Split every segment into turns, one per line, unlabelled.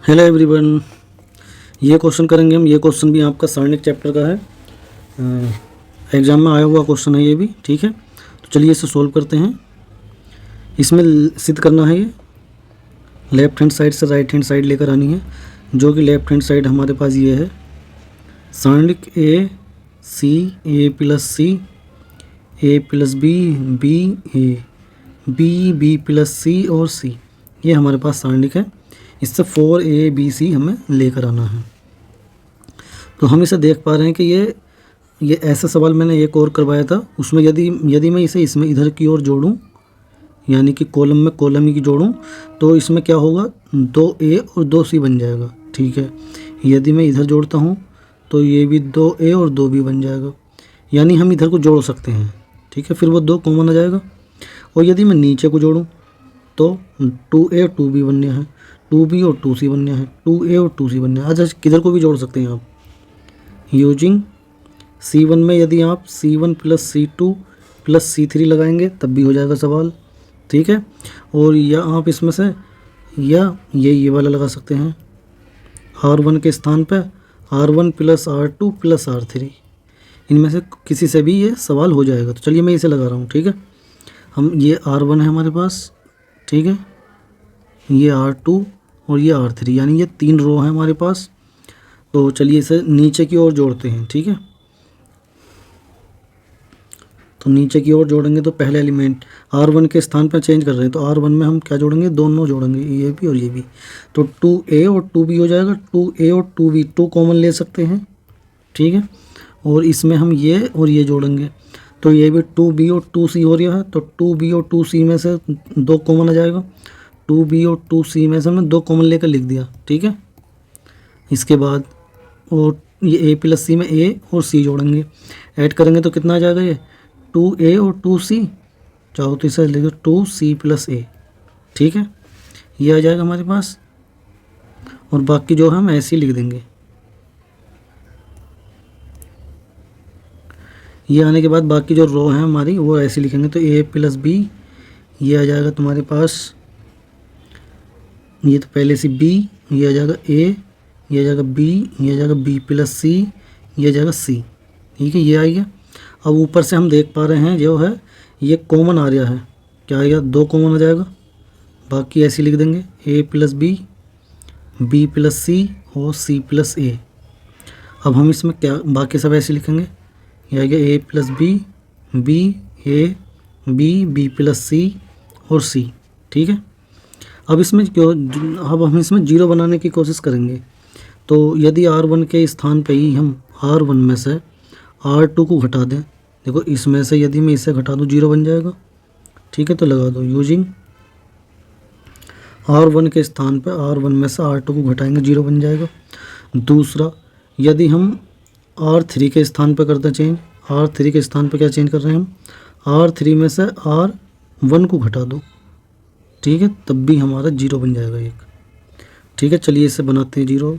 Hello everyone, ये question करेंगे हम। ये क्वेश्चन भी आपका सारणिक चैप्टर का है, एग्जाम में आया हुआ क्वेश्चन है ये भी। ठीक है, तो चलिए इसे सोल्व करते हैं। इसमें सिद्ध करना है, ये लेफ्ट हैंड साइड से राइट हैंड साइड लेकर आनी है, जो कि लेफ्ट हैंड साइड हमारे पास ये है सारणिक a plus c a plus b b b plus c और सी, ये हमारे पास सारणिक है। इससे 4ABC हमें लेकर आना है। तो हम इसे देख पा रहे हैं कि ये ऐसा सवाल मैंने एक और करवाया था, उसमें यदि मैं इसे इसमें इधर की ओर जोड़ूं, यानी कि कॉलम में कॉलम की जोड़ूं, तो इसमें क्या होगा, 2A और 2C बन जाएगा। ठीक है, यदि मैं इधर जोड़ता हूं तो ये भी 2A और 2B बन जाएगा, यानी हम इधर को जोड़ सकते हैं। ठीक है, फिर वो 2 कॉमन आ जाएगा। और यदि मैं नीचे को जोड़ूँ तो 2A और 2B बनने हैं, 2B और 2C बनने हैं, 2A और 2C बनने हैं। अच्छा, किधर को भी जोड़ सकते हैं आप। यूजिंग C1 में यदि आप C1 plus C2 plus C3 लगाएंगे तब भी हो जाएगा सवाल। ठीक है, और या आप इसमें से या ये वाला लगा सकते हैं, R1 के स्थान पे R1 plus R2 plus R3, इनमें से किसी से भी ये सवाल हो जाएगा। तो चलिए मैं इसे लगा रहा हूँ। ठीक है, हम ये R1 है हमारे पास, ठीक है, ये R2 और ये R3, यानी ये 3 रो हैं हमारे पास। तो चलिए इसे नीचे की ओर जोड़ते हैं। ठीक है, तो नीचे की ओर जोड़ेंगे तो पहले एलिमेंट R1 के स्थान पर चेंज कर रहे हैं, तो R1 में हम क्या जोड़ेंगे, दोनों जोड़ेंगे, ये भी और ये भी। तो 2A और 2B हो जाएगा। 2A और 2B 2 कॉमन ले सकते हैं। ठीक है, और इसमें हम ये और ये जोड़ेंगे, तो ये भी 2B और 2C हो रहा है। तो 2B और 2C में से 2 कॉमन आ जाएगा। 2B और 2C में से हमने 2 कॉमन लेकर लिख दिया। ठीक है, इसके बाद और ये A प्लस C में A और C जोड़ेंगे, ऐड करेंगे तो कितना आ जाएगा, ये 2A और 2C, चाहो तो इसे लिखो 2C प्लस A। ठीक है, ये आ जाएगा हमारे पास, और बाकी जो हम ऐसे ही लिख देंगे। ये आने के बाद बाकी जो रो है हमारी वो ऐसे लिखेंगे, तो A प्लस B, ये आ जाएगा तुम्हारे पास, ये तो पहले से B, ये आ जाएगा A, ये आ जाएगा B, ये आ जाएगा B प्लस C, ये आ जाएगा C। ठीक है, ये आ गया। अब ऊपर से हम देख पा रहे हैं जो है ये कॉमन आ रहा है, क्या आएगा, 2 कॉमन आ जाएगा। बाकी ऐसे लिख देंगे A plus B, B plus C और C प्लस A। अब हम इसमें क्या बाकी सब ऐसे लिखेंगे, ये आ गया A plus B, B A B, B plus C और C। ठीक है, अब हम इसमें 0 बनाने की कोशिश करेंगे। तो यदि R1 के स्थान पे ही हम R1 में से R2 को घटा दें, देखो इसमें से यदि मैं इसे घटा दूँ 0 बन जाएगा। ठीक है, तो लगा दो यूजिंग R1 के स्थान पे R1 में से R2 को घटाएंगे, 0 बन जाएगा। दूसरा, यदि हम R3 के स्थान पे करते हैं चेंज, R3 के स्थान पे क्या चेंज कर रहे हैं हम, R3 में से R1 को घटा दो, ठीक है, तब भी हमारा 0 बन जाएगा एक। ठीक है, चलिए इसे बनाते हैं 0।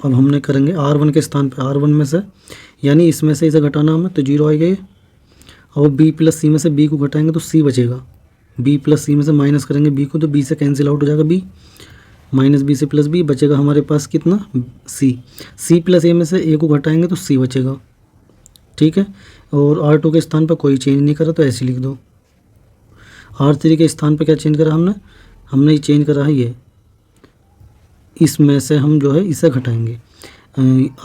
अब हमने करेंगे R1 के स्थान पे R1 में से, यानी इसमें से इसे घटाना हमें, तो 0 आएगा ये। और B प्लस C में से B को घटाएंगे तो C बचेगा। B प्लस C में से माइनस करेंगे B को, तो B से कैंसिल आउट हो जाएगा B, माइनस B से प्लस B बचेगा हमारे पास कितना, C प्लस A में से A को घटाएंगे तो C बचेगा। ठीक है, और R2 के स्थान पर कोई चेंज नहीं करा तो ऐसे लिख दो। R3 के स्थान पर क्या चेंज करा हमने चेंज करा है ये, इसमें से हम जो है इसे घटाएंगे,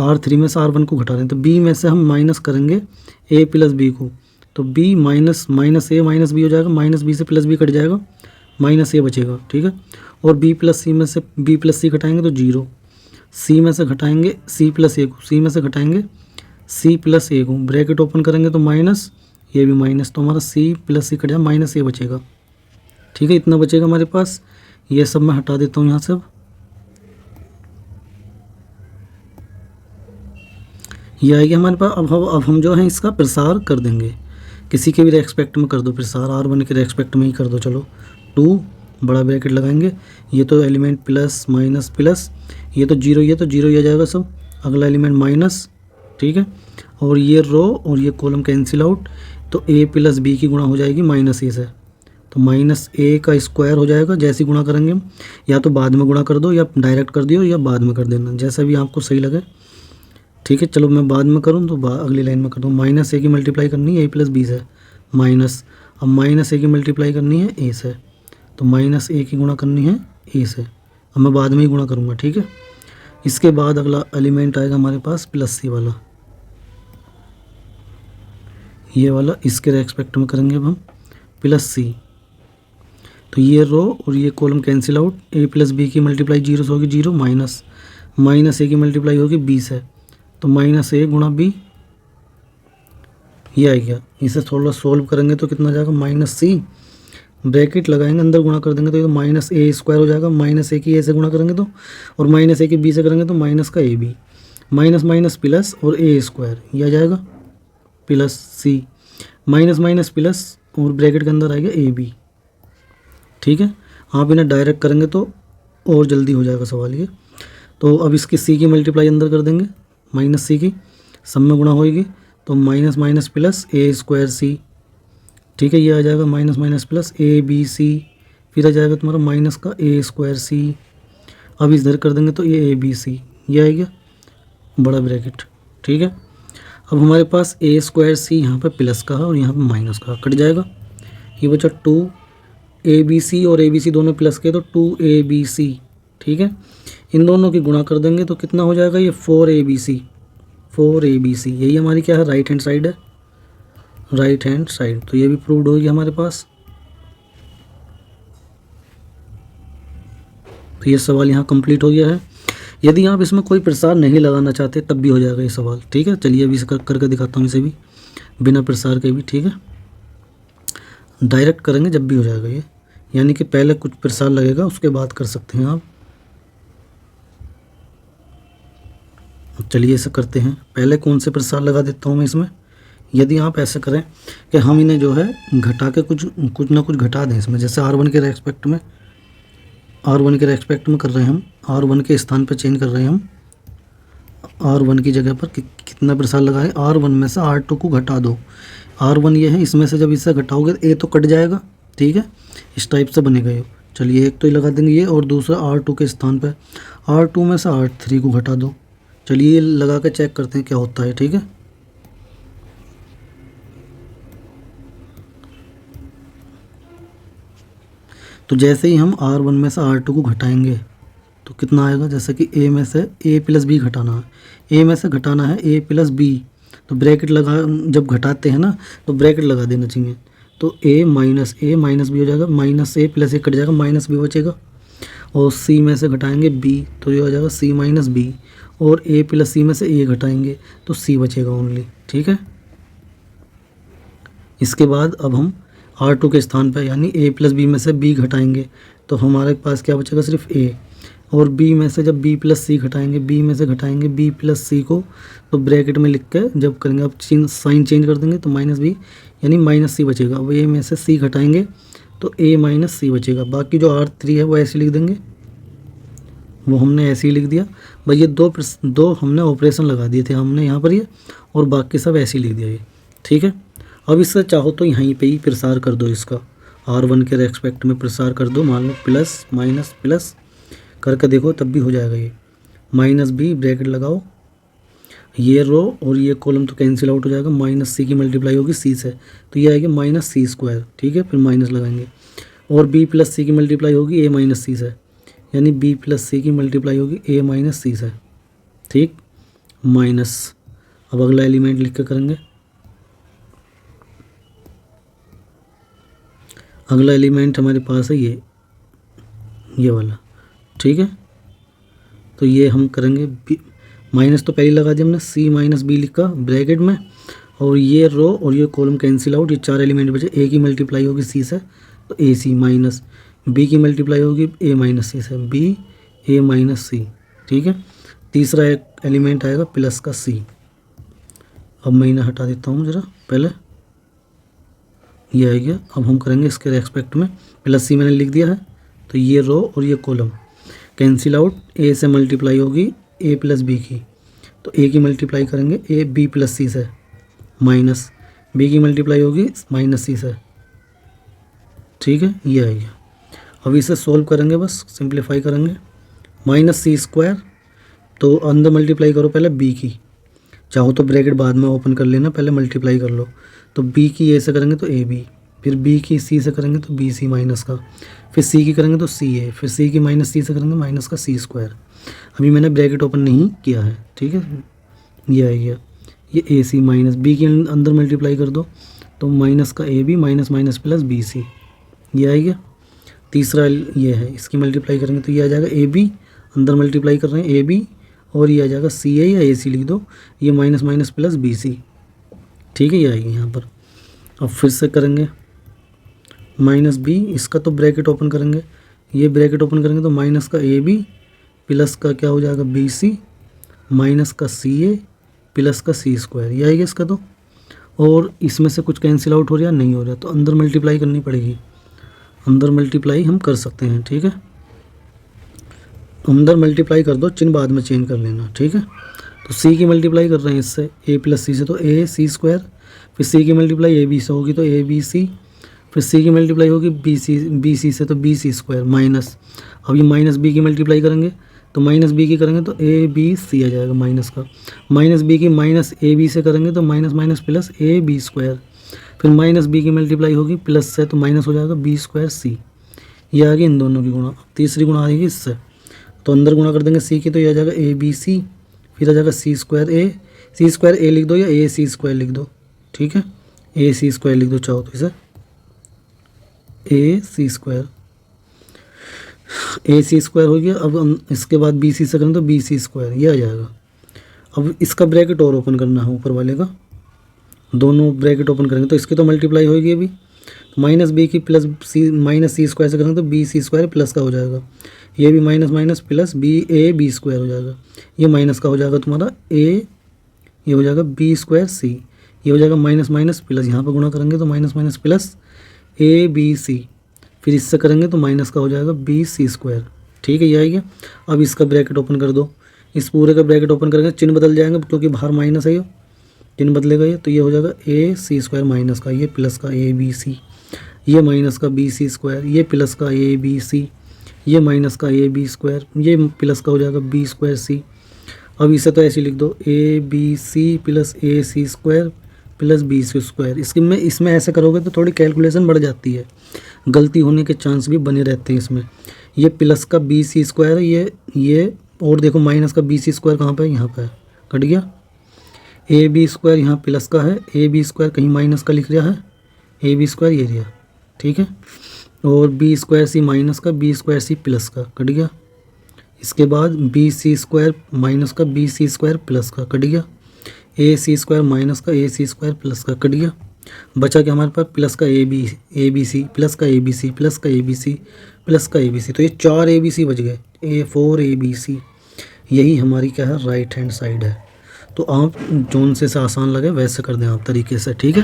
R3 में से R1 को घटा रहे हैं, तो B में से हम माइनस करेंगे A प्लस B को, तो B minus A minus B हो जाएगा, माइनस B से प्लस B कट जाएगा, माइनस A बचेगा। ठीक है, और B प्लस C में से B प्लस C घटाएंगे तो 0, C में से घटाएंगे C प्लस A को, C में से घटाएंगे C प्लस A को, ब्रैकेट ओपन करेंगे तो माइनस, ये भी माइनस, तो हमारा C प्लस C कट जाएगा, माइनस A बचेगा। ठीक है, इतना बचेगा हमारे पास। ये सब मैं हटा देता हूँ यहाँ से। ये आएगी हमारे पास। अब हम जो है इसका प्रसार कर देंगे, किसी के भी रेस्पेक्ट में कर दो प्रसार, R1 के रेस्पेक्ट में ही कर दो। चलो 2 बड़ा ब्रैकेट लगाएंगे, ये तो एलिमेंट प्लस माइनस प्लस, ये तो 0, ये तो 0 ही आ जाएगा सब, अगला एलिमेंट माइनस। ठीक है, और ये रो और ये कॉलम कैंसिल आउट, तो ए प्लस बी की गुणा हो जाएगी माइनस ए से, तो माइनस ए का स्क्वायर हो जाएगा। जैसे गुणा करेंगे हम, या तो बाद में गुणा कर दो या डायरेक्ट कर दियो या बाद में कर देना, जैसा भी आपको सही लगे। ठीक है, चलो मैं बाद में करूँ तो अगली लाइन में कर दूँ। माइनस ए की मल्टीप्लाई करनी है ए प्लस बी से, माइनस, अब माइनस ए की मल्टीप्लाई करनी है ए से, तो माइनस ए की गुणा करनी है ए से। अब मैं बाद में ही गुणा करूँगा। ठीक है, इसके बाद अगला एलिमेंट आएगा हमारे पास प्लस सी वाला, ये वाला, इसके रेस्पेक्ट में करेंगे अब हम प्लस सी। तो ये रो और ये कॉलम कैंसिल आउट, ए प्लस बी की मल्टीप्लाई जीरो से होगी जीरो, माइनस माइनस ए की मल्टीप्लाई होगी बी से, तो माइनस ए गुणा बी, ये आ गया। इसे थोड़ा सोल्व करेंगे तो कितना जाएगा, माइनस सी, ब्रैकेट लगाएंगे, अंदर गुणा कर देंगे तो ये माइनस ए स्क्वायर हो जाएगा। माइनस ए की ए से गुणा करेंगे तो, और माइनस ए की बी से करेंगे तो माइनस का A B, minus minus plus और ए स्क्वायर, ये आ जाएगा plus C, minus minus plus और ब्रैकेट के अंदर आएगा ए बी। ठीक है, आप इन्हें डायरेक्ट करेंगे तो और जल्दी हो जाएगा सवाल ये। तो अब इसकी सी की मल्टीप्लाई अंदर कर देंगे, माइनस सी की, सब में गुणा होएगी, तो minus minus plus A square C. ठीक है, ये आ जाएगा minus minus plus A B C, फिर आ जाएगा तुम्हारा माइनस का ए स्क्वायर सी। अब इधर कर देंगे तो ये ए बी सी, ये आ गया बड़ा ब्रैकेट। ठीक है, अब हमारे पास ए स्क्वायर सी यहाँ पे प्लस का है और यहाँ पे माइनस का, कट जाएगा। ये बचा टू ए बी सी, और ए बी सी दोनों प्लस के तो टू ए बी सी। ठीक है, इन दोनों की गुणा कर देंगे तो कितना हो जाएगा, ये four A B C, four A B C. यही हमारी क्या है, राइट हैंड साइड है, राइट हैंड साइड। तो ये भी प्रूव्ड होगी हमारे पास। तो ये सवाल यहाँ कंप्लीट हो गया है। यदि आप इसमें कोई प्रसार नहीं लगाना चाहते तब भी हो जाएगा ये सवाल। ठीक है, चलिए अभी इसे करके दिखाता हूँ, इसे भी बिना प्रसार के भी। ठीक है, डायरेक्ट करेंगे जब भी हो जाएगा ये, यानी कि पहले कुछ प्रसार लगेगा उसके बाद कर सकते हैं आप। चलिए इसे करते हैं। पहले कौन से प्रसार लगा देता हूँ मैं इसमें। यदि आप ऐसे करें कि हम इन्हें जो है घटा के कुछ ना कुछ घटा दें इसमें, जैसे R1 के रेस्पेक्ट में, R1 के रेस्पेक्ट में कर रहे हैं हम, R1 के स्थान पर चेंज कर रहे हैं हम। R1 की जगह पर कितना प्रसार लगाए, R1 में से R2 को घटा दो। R1 ये है, इसमें से जब इससे घटाओगे तो ए तो कट जाएगा। ठीक है, इस टाइप से बनेगा ये। चलिए एक तो ही लगा देंगे ये, और दूसरा R2 के स्थान पर R2 में से R3 को घटा दो। चलिए ये लगा के चेक करते हैं क्या होता है। ठीक है, तो जैसे ही हम R1 में से R2 को घटाएंगे तो कितना आएगा, जैसे कि ए में से ए प्लस बी घटाना है, ए में से घटाना है ए प्लस बी, तो ब्रैकेट लगा, जब घटाते हैं ना तो ब्रैकेट लगा देना चाहिए। तो ए माइनस बी हो जाएगा, माइनस ए प्लस ए कट जाएगा, माइनस बी बचेगा, और सी में से घटाएंगे बी तो ये हो जाएगा सी माइनस बी, और ए प्लस सी में से ए घटाएंगे तो सी बचेगा ओनली। ठीक है, इसके बाद अब हम R2 के स्थान पर यानी ए प्लस बी में से बी घटाएंगे तो हमारे पास क्या बचेगा, सिर्फ ए, और बी में से जब बी प्लस सी घटाएंगे, बी में से घटाएंगे बी प्लस सी को, तो ब्रैकेट में लिख के जब करेंगे, अब साइन चेंज कर देंगे तो माइनस बी यानी माइनस सी बचेगा। अब ए में से सी घटाएंगे तो ए माइनस सी बचेगा। बाकी जो R3 है वो ऐसे लिख देंगे, वो हमने ऐसे ही लिख दिया भाई। ये दो हमने ऑपरेशन लगा दिए थे हमने यहाँ पर ये, और बाकी सब ऐसे ही लिख दिया ये। ठीक है, अब इससे चाहो तो यहीं पे ही प्रसार कर दो, इसका R1 के रेस्पेक्ट में प्रसार कर दो। मान लो प्लस माइनस प्लस करके देखो तब भी हो जाएगा ये, माइनस बी ब्रैकेट लगाओ, ये रो और ये कॉलम तो कैंसिल आउट हो जाएगा, माइनस सी की मल्टीप्लाई होगी सी से तो ये आएगी माइनस सी स्क्वायर। ठीक है, फिर माइनस लगाएंगे, और बी प्लस सी की मल्टीप्लाई होगी ए माइनस सी से, यानी बी प्लस सी की मल्टीप्लाई होगी ए माइनस सी से। ठीक, माइनस, अब अगला एलिमेंट लिख के करेंगे। अगला एलिमेंट हमारे पास है ये वाला। ठीक है, तो ये हम करेंगे माइनस तो पहले लगा दिया हमने, सी माइनस बी लिखा ब्रैकेट में, और ये रो और ये कॉलम कैंसिल आउट, ये चार एलिमेंट बचे। ए की मल्टीप्लाई होगी सी से तो ए सी माइनस, बी की मल्टीप्लाई होगी ए माइनस सी से, बी ए माइनस सी। ठीक है, तीसरा एक एलिमेंट आएगा प्लस का सी। अब मैं इन्हें हटा देता हूँ ज़रा पहले, ये आ गया। अब हम करेंगे इसके रेस्पेक्ट में, प्लस सी मैंने लिख दिया है, तो ये रो और ये कॉलम कैंसिल आउट, ए से मल्टीप्लाई होगी ए प्लस बी की, तो ए की मल्टीप्लाई करेंगे ए बी प्लस सी से, माइनस बी की मल्टीप्लाई होगी माइनस सी से, ठीक है, ये आएगा। अब इसे सोल्व करेंगे, बस सिंप्लीफाई करेंगे। माइनस सी स्क्वायर, तो अंदर मल्टीप्लाई करो पहले बी की, चाहो तो ब्रैकेट बाद में ओपन कर लेना, पहले मल्टीप्लाई कर लो। तो बी की ए से करेंगे तो ए बी, फिर बी की सी से करेंगे तो बी सी माइनस का, फिर सी की करेंगे तो सी ए, फिर सी की माइनस सी से करेंगे माइनस का सी स्क्वायर। अभी मैंने ब्रैकेट ओपन नहीं किया है, ठीक है, ये आ गया। ये ए सी माइनस बी के अंदर मल्टीप्लाई कर दो तो माइनस का A B minus minus plus B C, ये आ गया। तीसरा ये है, इसकी मल्टीप्लाई करेंगे तो ये आ जाएगा ए बी, अंदर मल्टीप्लाई कर रहे हैं ए बी, और ये आ जाएगा सी ए या ए सी लिख दो, ये minus minus plus B C, ठीक है, ये आएगी यहाँ पर। अब फिर से करेंगे माइनस बी, इसका तो ब्रैकेट ओपन करेंगे, ये ब्रैकेट ओपन करेंगे तो माइनस का ए बी प्लस का क्या हो जाएगा बी सी माइनस का सी ए प्लस का सी स्क्वायर, ये आएगा इसका तो। और इसमें से कुछ कैंसिल आउट हो रहा नहीं हो रहा, तो अंदर मल्टीप्लाई करनी पड़ेगी, अंदर मल्टीप्लाई हम कर सकते हैं, ठीक है, अंदर मल्टीप्लाई कर दो, चिन्ह बाद में चेंज कर लेना, ठीक है। तो सी की मल्टीप्लाई कर रहे हैं इससे ए प्लस सी से, तो ए सी स्क्वायर, फिर सी की मल्टीप्लाई ए बी से होगी तो ए बी सी, फिर सी की मल्टीप्लाई होगी बी सी से तो बी सी स्क्वायर माइनस, अब ये माइनस बी की मल्टीप्लाई करेंगे तो माइनस बी की करेंगे तो ए बी सी आ जाएगा माइनस का, माइनस बी की माइनस ए बी से करेंगे तो minus minus plus A B square, फिर माइनस बी की मल्टीप्लाई होगी प्लस से तो माइनस हो जाएगा बी स्क्वायर सी, ये आ गई इन दोनों की गुणा। तीसरी गुणा आएगी इससे, तो अंदर गुणा कर देंगे सी की तो ये आ जाएगा ए बी सी, फिर आ जाएगा सी स्क्वायर ए लिख दो या ए सी स्क्वायर लिख दो, ठीक है, ए सी स्क्वायर लिख दो चाहो तो इसे ए सी स्क्वायर, ए सी स्क्वायर हो गया। अब इसके बाद बी सी से करें तो बी सी स्क्वायर, ये आ जाएगा। अब इसका ब्रैकेट और ओपन करना है ऊपर वाले का, दोनों ब्रैकेट ओपन करेंगे तो इसकी तो मल्टीप्लाई होगी अभी, तो माइनस बी की प्लस सी माइनस सी स्क्वायर से करेंगे तो बी सी स्क्वायर प्लस का हो जाएगा, ये भी minus minus plus B A B square हो जाएगा, ये माइनस का हो जाएगा तुम्हारा ए, ये हो जाएगा बी स्क्वायर सी, ये हो जाएगा माइनस माइनस प्लस, यहाँ पर गुणा करेंगे तो minus minus plus A B C, फिर इससे करेंगे तो माइनस का हो जाएगा बी सी स्क्वायर, ठीक है, ये आएगा। अब इसका ब्रैकेट ओपन कर दो, इस पूरे का ब्रैकेट ओपन करेंगे, चिन्ह बदल जाएंगे क्योंकि बाहर माइनस है, ये चिन्ह बदलेगा ये, तो ये हो जाएगा ए सी स्क्वायर माइनस का, ये प्लस का ए बी सी, ये माइनस का बी सी स्क्वायर, ये प्लस का ए बी सी, ये माइनस का ए बी स्क्वायर, ये प्लस का हो जाएगा बी स्क्वायर सी। अब इसे तो ऐसे लिख दो A B C plus A C square plus B C square. इसमें ऐसे करोगे तो थोड़ी कैलकुलेशन बढ़ जाती है, गलती होने के चांस भी बने रहते हैं इसमें। ये प्लस का बी सी स्क्वायर है, ये और देखो माइनस का बी सी स्क्वायर कहाँ पर है, यहाँ पर है, कट गया। ए बी स्क्वायर यहाँ प्लस का है, ए बी स्क्वायर कहीं माइनस का लिख रहा है, ए बी स्क्वायर ये रहा, ठीक है, और बी स्क्वायर सी माइनस का, बी स्क्वायर सी प्लस का, कट गया। इसके बाद बी सी स्क्वायर माइनस का, बी सी स्क्वायर प्लस का, कट गया। ए सी स्क्वायर माइनस का, ए सी स्क्वायर प्लस का, कट गया। बचा क्या हमारे पास, प्लस का ए बी सी प्लस का ए बी सी प्लस का ए बी सी प्लस का ए बी सी, तो ये 4 ए बी सी बच गए, A4 ABC, यही हमारी क्या है राइट हैंड साइड है। तो आप जोन से आसान लगे वैसे कर दें आप तरीके से, ठीक है।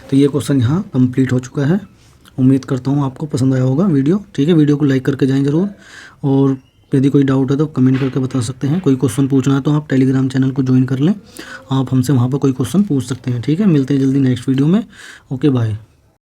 तो ये क्वेश्चन यहाँ कंप्लीट हो चुका है। उम्मीद करता हूँ आपको पसंद आया होगा वीडियो, ठीक है। वीडियो को लाइक करके जाएं ज़रूर, और यदि कोई डाउट है तो कमेंट करके बता सकते हैं। कोई क्वेश्चन पूछना है तो आप टेलीग्राम चैनल को ज्वाइन कर लें, आप हमसे वहाँ पर कोई क्वेश्चन पूछ सकते हैं, ठीक है। मिलते हैं जल्दी नेक्स्ट वीडियो में। Okay bye.